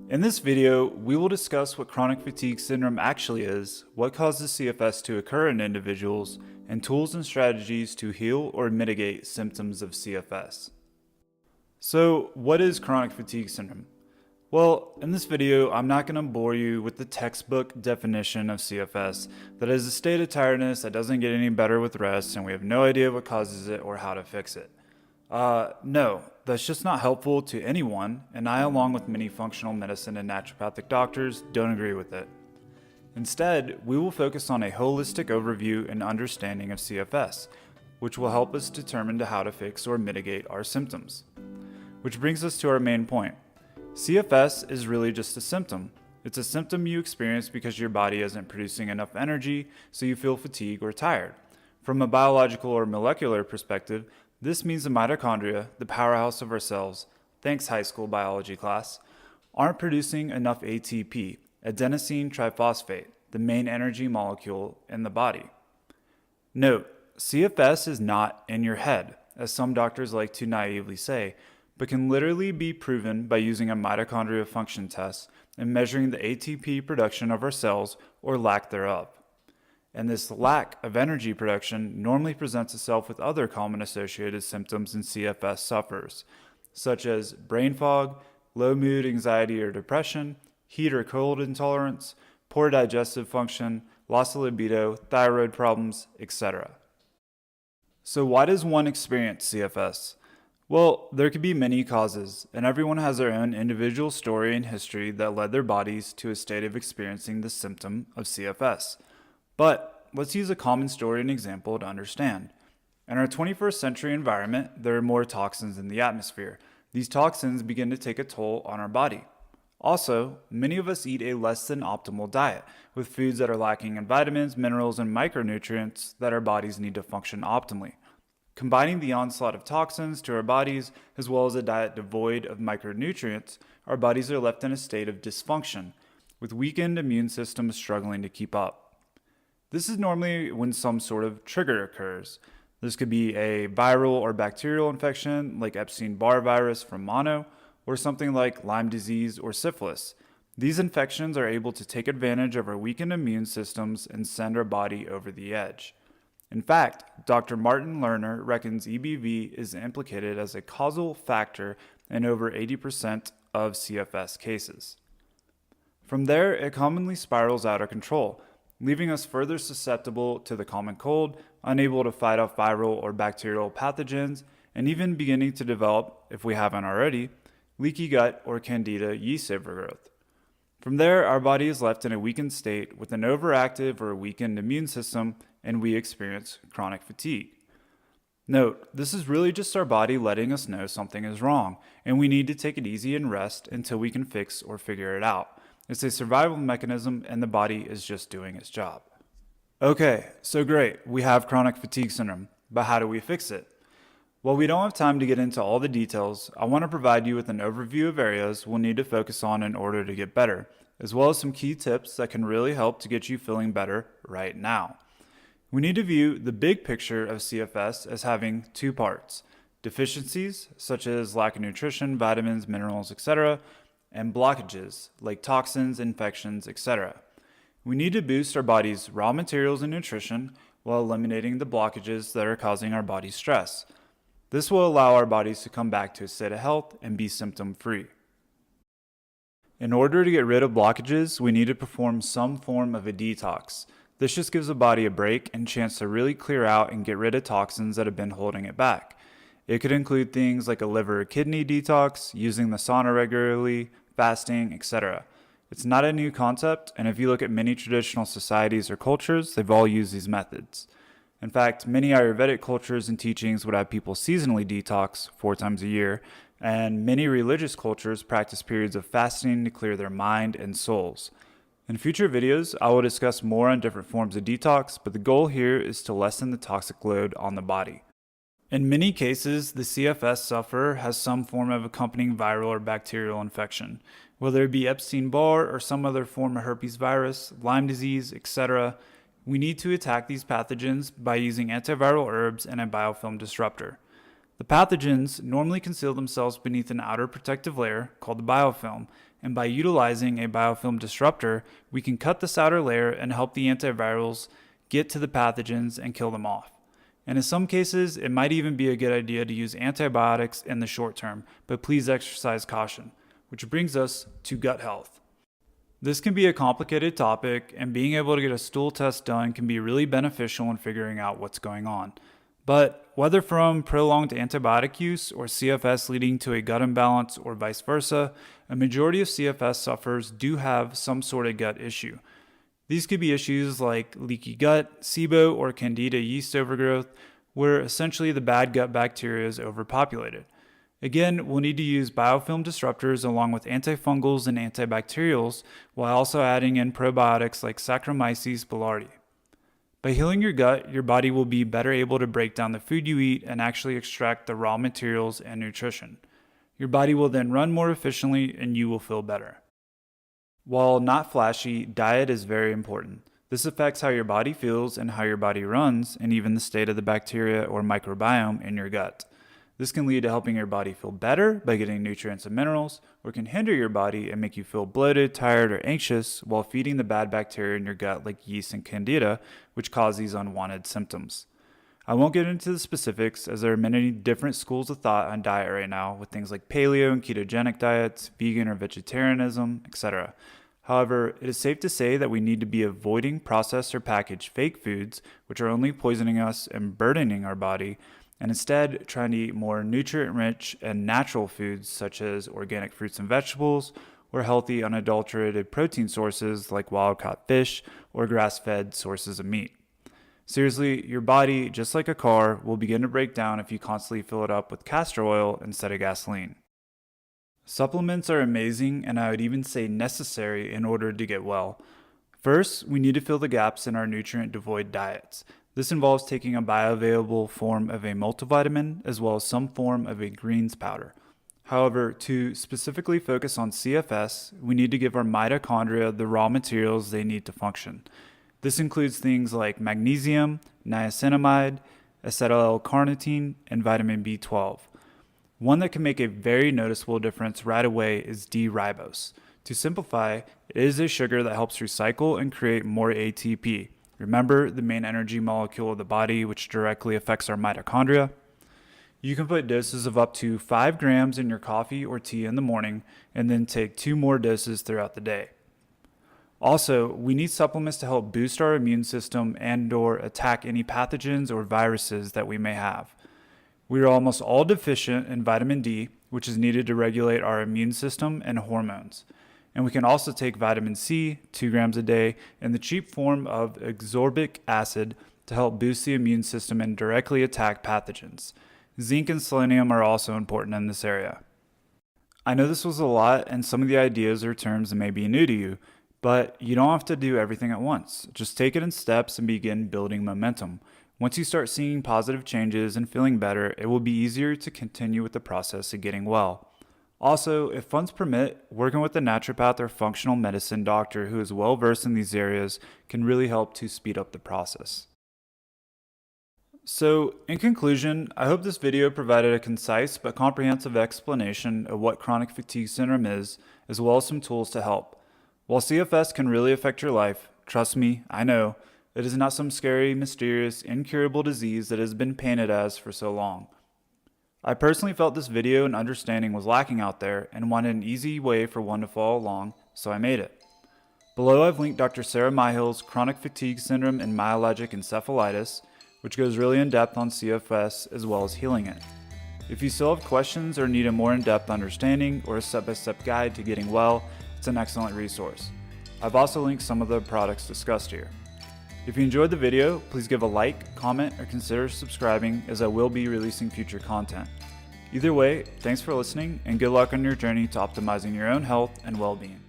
In this video, we will discuss what chronic fatigue syndrome actually is, what causes CFS to occur in individuals, and tools and strategies to heal or mitigate symptoms of CFS. So, what is chronic fatigue syndrome? Well, in this video, I'm not going to bore you with the textbook definition of CFS, that is a state of tiredness that doesn't get any better with rest, and we have no idea what causes it or how to fix it. No, that's just not helpful to anyone, and I, along with many functional medicine and naturopathic doctors, don't agree with it. Instead, we will focus on a holistic overview and understanding of CFS, which will help us determine how to fix or mitigate our symptoms. Which brings us to our main point. CFS is really just a symptom. It's a symptom you experience because your body isn't producing enough energy, so you feel fatigued or tired. From a biological or molecular perspective, this means the mitochondria, the powerhouse of our cells, thanks high school biology class, aren't producing enough ATP, adenosine triphosphate, the main energy molecule in the body. Note, CFS is not in your head, as some doctors like to naively say, but can literally be proven by using a mitochondria function test and measuring the ATP production of our cells or lack thereof. And this lack of energy production normally presents itself with other common associated symptoms in CFS sufferers, such as brain fog, low mood, anxiety or depression, heat or cold intolerance, poor digestive function, loss of libido, thyroid problems, etc. So why does one experience CFS? Well, there could be many causes, and everyone has their own individual story and history that led their bodies to a state of experiencing the symptom of CFS. But let's use a common story and example to understand. In our 21st century environment, there are more toxins in the atmosphere. These toxins begin to take a toll on our body. Also, many of us eat a less than optimal diet, with foods that are lacking in vitamins, minerals, and micronutrients that our bodies need to function optimally. Combining the onslaught of toxins to our bodies, as well as a diet devoid of micronutrients, our bodies are left in a state of dysfunction, with weakened immune systems struggling to keep up. This is normally when some sort of trigger occurs. This could be a viral or bacterial infection like Epstein-Barr virus from mono, or something like Lyme disease or syphilis. These infections are able to take advantage of our weakened immune systems and send our body over the edge. In fact, Dr. Martin Lerner reckons EBV is implicated as a causal factor in over 80% of CFS cases. From there, it commonly spirals out of control, leaving us further susceptible to the common cold, unable to fight off viral or bacterial pathogens, and even beginning to develop, if we haven't already, leaky gut or candida yeast overgrowth. From there, our body is left in a weakened state with an overactive or weakened immune system, and we experience chronic fatigue. Note, this is really just our body letting us know something is wrong, and we need to take it easy and rest until we can fix or figure it out. It's a survival mechanism, and the body is just doing its job. Okay, so great, we have chronic fatigue syndrome, but how do we fix it? While we don't have time to get into all the details, I want to provide you with an overview of areas we'll need to focus on in order to get better, as well as some key tips that can really help to get you feeling better right now. We need to view the big picture of CFS as having two parts: deficiencies, such as lack of nutrition, vitamins, minerals, etc., and blockages, like toxins, infections, etc. We need to boost our body's raw materials and nutrition while eliminating the blockages that are causing our body stress. This will allow our bodies to come back to a state of health and be symptom-free. In order to get rid of blockages, we need to perform some form of a detox. This just gives the body a break and chance to really clear out and get rid of toxins that have been holding it back. It could include things like a liver or kidney detox, using the sauna regularly, fasting, etc. It's not a new concept, and if you look at many traditional societies or cultures, they've all used these methods. In fact, many Ayurvedic cultures and teachings would have people seasonally detox 4 times a year, and many religious cultures practice periods of fasting to clear their mind and souls. In future videos, I will discuss more on different forms of detox, but the goal here is to lessen the toxic load on the body. In many cases, the CFS sufferer has some form of accompanying viral or bacterial infection, whether it be Epstein-Barr or some other form of herpes virus, Lyme disease, etc. We need to attack these pathogens by using antiviral herbs and a biofilm disruptor. The pathogens normally conceal themselves beneath an outer protective layer called the biofilm, and by utilizing a biofilm disruptor, we can cut this outer layer and help the antivirals get to the pathogens and kill them off. And in some cases, it might even be a good idea to use antibiotics in the short term, but please exercise caution. Which brings us to gut health. This can be a complicated topic, and being able to get a stool test done can be really beneficial in figuring out what's going on. But whether from prolonged antibiotic use or CFS leading to a gut imbalance or vice versa, a majority of CFS sufferers do have some sort of gut issue. These could be issues like leaky gut, SIBO, or Candida yeast overgrowth, where essentially the bad gut bacteria is overpopulated. Again, we'll need to use biofilm disruptors along with antifungals and antibacterials, while also adding in probiotics like Saccharomyces boulardii. By healing your gut, your body will be better able to break down the food you eat and actually extract the raw materials and nutrition. Your body will then run more efficiently and you will feel better. While not flashy, diet is very important. This affects how your body feels and how your body runs, and even the state of the bacteria or microbiome in your gut. This can lead to helping your body feel better by getting nutrients and minerals, or can hinder your body and make you feel bloated, tired, or anxious while feeding the bad bacteria in your gut like yeast and candida, which cause these unwanted symptoms. I won't get into the specifics as there are many different schools of thought on diet right now with things like paleo and ketogenic diets, vegan or vegetarianism, etc. However, it is safe to say that we need to be avoiding processed or packaged fake foods, which are only poisoning us and burdening our body, and instead trying to eat more nutrient-rich and natural foods such as organic fruits and vegetables, or healthy unadulterated protein sources like wild-caught fish or grass-fed sources of meat. Seriously, your body, just like a car, will begin to break down if you constantly fill it up with castor oil instead of gasoline. Supplements are amazing, and I would even say necessary in order to get well. First, we need to fill the gaps in our nutrient-devoid diets. This involves taking a bioavailable form of a multivitamin as well as some form of a greens powder. However, to specifically focus on CFS, we need to give our mitochondria the raw materials they need to function. This includes things like magnesium, niacinamide, acetyl-L-carnitine, and vitamin B12. One that can make a very noticeable difference right away is D-ribose. To simplify, it is a sugar that helps recycle and create more ATP. Remember, the main energy molecule of the body, which directly affects our mitochondria? You can put doses of up to 5 grams in your coffee or tea in the morning, and then take 2 more doses throughout the day. Also, we need supplements to help boost our immune system and/or attack any pathogens or viruses that we may have. We are almost all deficient in vitamin D, which is needed to regulate our immune system and hormones. And we can also take vitamin C, 2 grams a day, in the cheap form of ascorbic acid to help boost the immune system and directly attack pathogens. Zinc and selenium are also important in this area. I know this was a lot, and some of the ideas or terms may be new to you, but you don't have to do everything at once. Just take it in steps and begin building momentum. Once you start seeing positive changes and feeling better, it will be easier to continue with the process of getting well. Also, if funds permit, working with a naturopath or functional medicine doctor who is well versed in these areas can really help to speed up the process. So, in conclusion, I hope this video provided a concise but comprehensive explanation of what chronic fatigue syndrome is, as well as some tools to help. While CFS can really affect your life, trust me, I know, it is not some scary, mysterious, incurable disease that has been painted as for so long. I personally felt this video and understanding was lacking out there and wanted an easy way for one to follow along, so I made it. Below I've linked Dr. Sarah Myhill's Chronic Fatigue Syndrome and Myalgic Encephalitis, which goes really in depth on CFS as well as healing it. If you still have questions or need a more in-depth understanding or a step-by-step guide to getting well, it's an excellent resource. I've also linked some of the products discussed here. If you enjoyed the video, please give a like, comment, or consider subscribing as I will be releasing future content. Either way, thanks for listening and good luck on your journey to optimizing your own health and well-being.